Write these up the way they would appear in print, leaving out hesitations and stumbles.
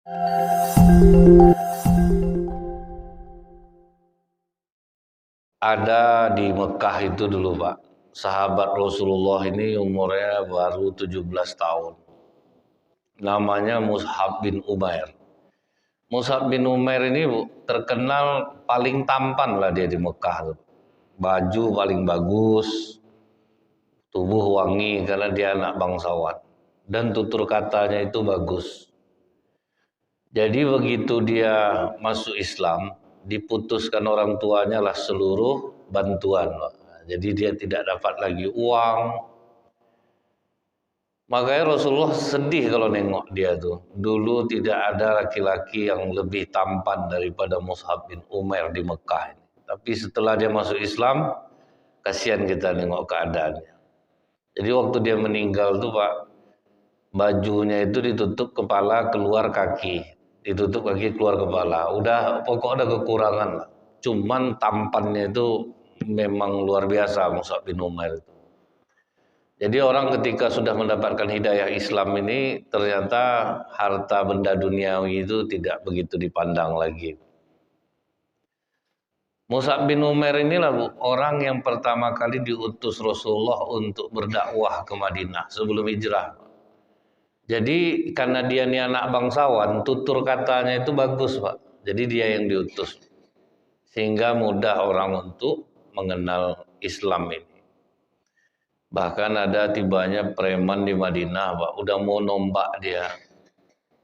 Ada di Mekah itu dulu Pak, sahabat Rasulullah ini umurnya baru 17 tahun. Namanya Mus'ab bin Umair. Mus'ab bin Umair ini terkenal paling tampan lah dia di Mekah. Baju paling bagus, tubuh wangi karena dia anak bangsawan. Dan tutur katanya itu bagus. Jadi begitu dia masuk Islam, diputuskan orang tuanya lah seluruh bantuan. Jadi dia tidak dapat lagi uang. Makanya Rasulullah sedih kalau nengok dia tuh. Dulu tidak ada laki-laki yang lebih tampan daripada Mus'ab bin Umair di Mekah ini. Tapi setelah dia masuk Islam, kasihan kita nengok keadaannya. Jadi waktu dia meninggal tuh Pak, bajunya itu ditutup kepala keluar kaki. Ditutup kaki keluar kepala. Udah pokok ada kekurangan lah. Cuman tampannya itu memang luar biasa Mus'ab bin Umair itu. Jadi orang ketika sudah mendapatkan hidayah Islam ini ternyata harta benda duniawi itu tidak begitu dipandang lagi. Mus'ab bin Umair inilah orang yang pertama kali diutus Rasulullah untuk berdakwah ke Madinah sebelum hijrah. Jadi karena dia ini anak bangsawan, tutur katanya itu bagus Pak. Jadi dia yang diutus. Sehingga mudah orang untuk mengenal Islam ini. Bahkan ada tibanya preman di Madinah Pak, udah mau nombak dia.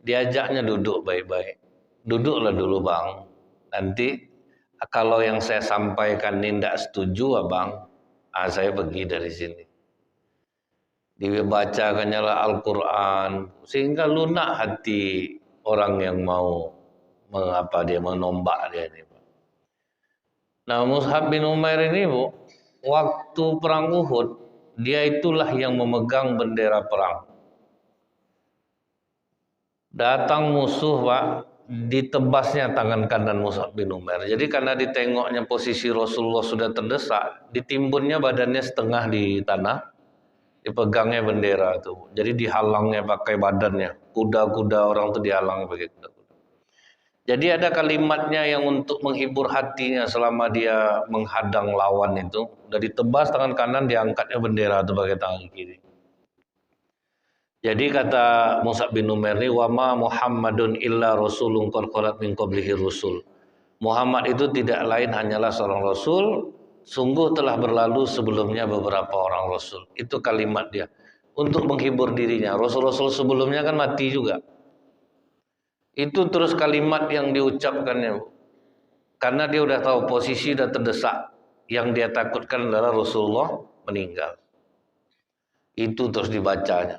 Diajaknya duduk baik-baik. Duduklah dulu Bang. Nanti kalau yang saya sampaikan ini tidak setuju Abang, saya pergi dari sini. Dibacakannya lah Al-Quran sehingga lunak hati orang yang mau menombak dia ini. Nah Mus'ab bin Umair ini Bu, waktu perang Uhud dia itulah yang memegang bendera perang. Datang musuh Pak, ditebasnya tangan kanan Mus'ab bin Umair. Jadi karena ditengoknya posisi Rasulullah sudah terdesak, ditimbunnya badannya setengah di tanah. Dipegangnya bendera itu, jadi dihalangnya pakai badannya, kuda-kuda orang itu dihalang pakai kuda-kuda. Jadi ada kalimatnya yang untuk menghibur hatinya selama dia menghadang lawan itu, udah ditebas tangan kanan, diangkatnya bendera itu pakai tangan kiri. Jadi kata Mus'ab bin Umair ini, wama Muhammadun illa rasulun qad khalat min qablihi rusul. Muhammad itu tidak lain hanyalah seorang rasul. Sungguh telah berlalu sebelumnya beberapa orang Rasul. Itu kalimat dia. Untuk menghibur dirinya. Rasul-Rasul sebelumnya kan mati juga. Itu terus kalimat yang diucapkannya. Karena dia udah tahu posisi udah terdesak. Yang dia takutkan adalah Rasulullah meninggal. Itu terus dibacanya.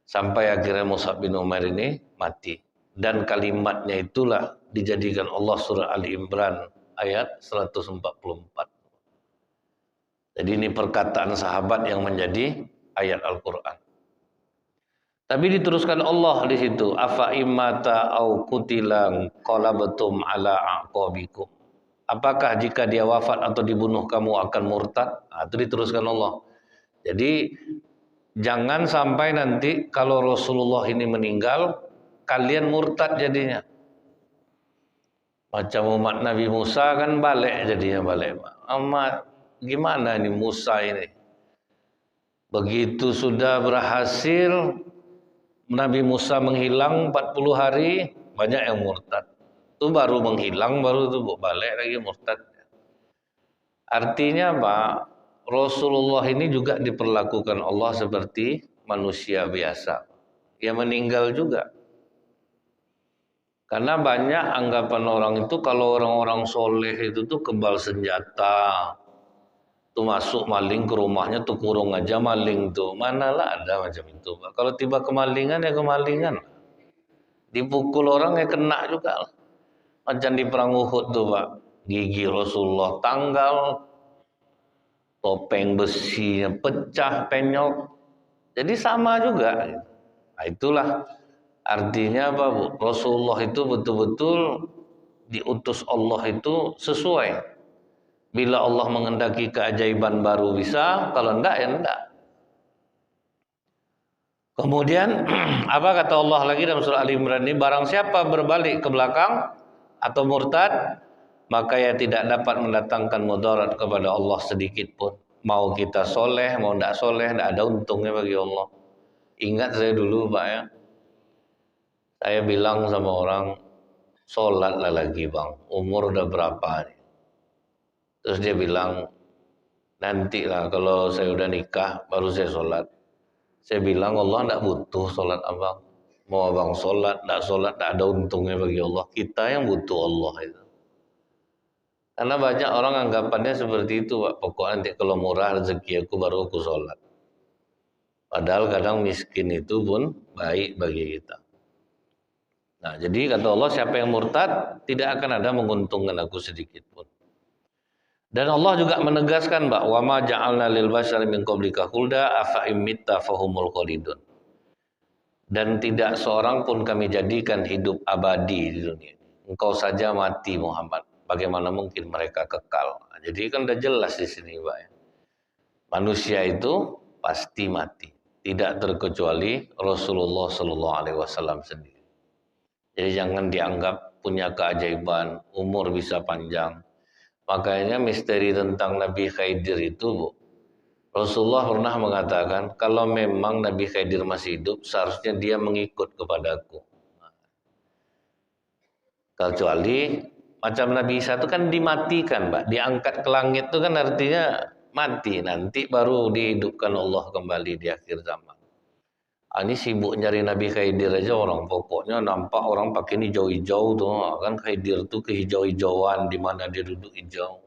Sampai akhirnya Mus'ab bin Umair ini mati. Dan kalimatnya itulah dijadikan Allah surah Ali Imran ayat 144. Jadi ini perkataan sahabat yang menjadi ayat Al-Quran. Tapi diteruskan Allah di situ, afa imata au kutilang qalabatum ala aqabikum. Apakah jika dia wafat atau dibunuh kamu akan murtad? Itu diteruskan Allah. Jadi jangan sampai nanti kalau Rasulullah ini meninggal kalian murtad jadinya. Macam umat Nabi Musa kan balik jadinya balik. Gimana ini Musa ini? Begitu sudah berhasil Nabi Musa menghilang 40 hari, banyak yang murtad. Itu baru menghilang, baru itu balik lagi murtad. Artinya Pak, Rasulullah ini juga diperlakukan Allah seperti manusia biasa. Yang meninggal juga. Karena banyak anggapan orang itu kalau orang-orang soleh itu tuh kebal senjata. Tuh masuk maling ke rumahnya tuh kurung aja maling tuh. Manalah ada macam itu Pak. Kalau tiba kemalingan ya kemalingan. Dipukul orang ya kena juga. Macam di perang Uhud tuh Pak. Gigi Rasulullah tanggal. Topeng besinya pecah, penyok. Jadi sama juga. Nah itulah artinya apa Bu? Rasulullah itu betul-betul diutus Allah itu sesuai. Bila Allah mengendaki keajaiban baru bisa, kalau enggak ya enggak. Kemudian apa kata Allah lagi dalam surah Ali Imran ini, barang siapa berbalik ke belakang atau murtad, maka ia tidak dapat mendatangkan mudarat kepada Allah sedikit pun. Mau kita soleh, mau tidak soleh, tidak ada untungnya bagi Allah. Ingat saya dulu Pak ya, saya bilang sama orang, sholatlah lagi bang, umur udah berapa nih? Terus dia bilang, nantilah kalau saya udah nikah baru saya sholat. Saya bilang Allah tidak butuh sholat abang. Mau abang sholat, tidak ada untungnya bagi Allah. Kita yang butuh Allah itu. Karena banyak orang anggapannya seperti itu Pak. Pokoknya nanti kalau murah rezeki aku baru aku sholat. Padahal kadang miskin itu pun baik bagi kita. Nah jadi kata Allah, siapa yang murtad tidak akan ada menguntungkan aku sedikit pun. Dan Allah juga menegaskan bahwa ma ja'alna lil bashari min qablika khulda afa imitta fahumul khalidun. Dan tidak seorang pun kami jadikan hidup abadi di dunia. Engkau saja mati Muhammad. Bagaimana mungkin mereka kekal? Nah, jadi kan udah jelas di sini Pak ya. Manusia itu pasti mati. Tidak terkecuali Rasulullah Sallallahu Alaihi Wasallam sendiri. Jadi jangan dianggap punya keajaiban, umur bisa panjang. Makanya misteri tentang Nabi Khidir itu, Bu, Rasulullah pernah mengatakan, kalau memang Nabi Khidir masih hidup, seharusnya dia mengikut kepadaku. Kecuali macam Nabi Isa itu kan dimatikan, Pak. Diangkat ke langit itu kan artinya mati. Nanti baru dihidupkan Allah kembali di akhir zaman. Ini sibuk nyari Nabi Khidir aja orang. Pokoknya nampak orang pakai ini hijau-hijau tuh. Kan Khidir tuh kehijau-hijauan di mana dia duduk hijau.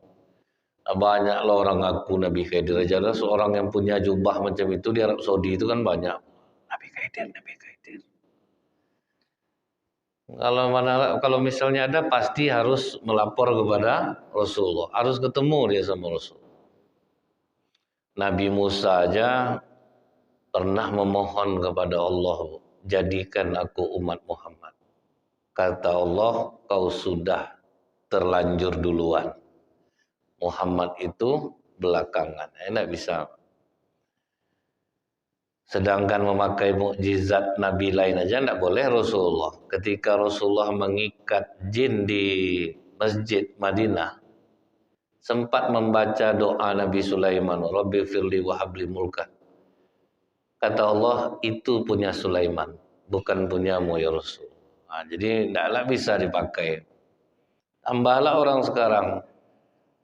Nah, banyak lah orang ngaku Nabi Khidir aja. Ada seorang yang punya jubah macam itu di Arab Saudi itu kan banyak. Nabi Khidir, Nabi Khidir. Kalau misalnya ada pasti harus melapor kepada Rasulullah. Harus ketemu dia sama Rasul. Nabi Musa aja pernah memohon kepada Allah, jadikan aku umat Muhammad. Kata Allah, kau sudah terlanjur duluan. Muhammad itu belakangan. Tidak bisa. Sedangkan memakai mukjizat Nabi lain aja tidak boleh Rasulullah. Ketika Rasulullah mengikat jin di Masjid Madinah, sempat membaca doa Nabi Sulaiman, Rabbi firli wa habli mulkan. Kata Allah, itu punya Sulaiman, bukan punyamu ya Rasul. Nah, jadi tidaklah bisa dipakai. Tambahlah orang sekarang,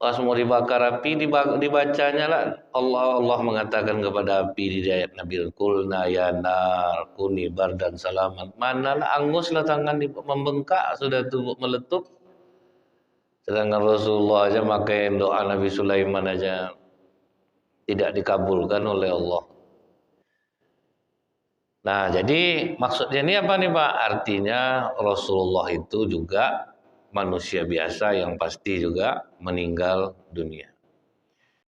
pas mau dibakar api, dibacanya lah Allah mengatakan kepada api di ayat Nabi, Qulna ya nar kuni bardan salaman. Manalah anguslah tangan membengkak, sudah tubuh meletup. Sedangkan Rasulullah aja pakai doa Nabi Sulaiman aja tidak dikabulkan oleh Allah. Nah, jadi maksudnya ini apa nih Pak? Artinya Rasulullah itu juga manusia biasa yang pasti juga meninggal dunia.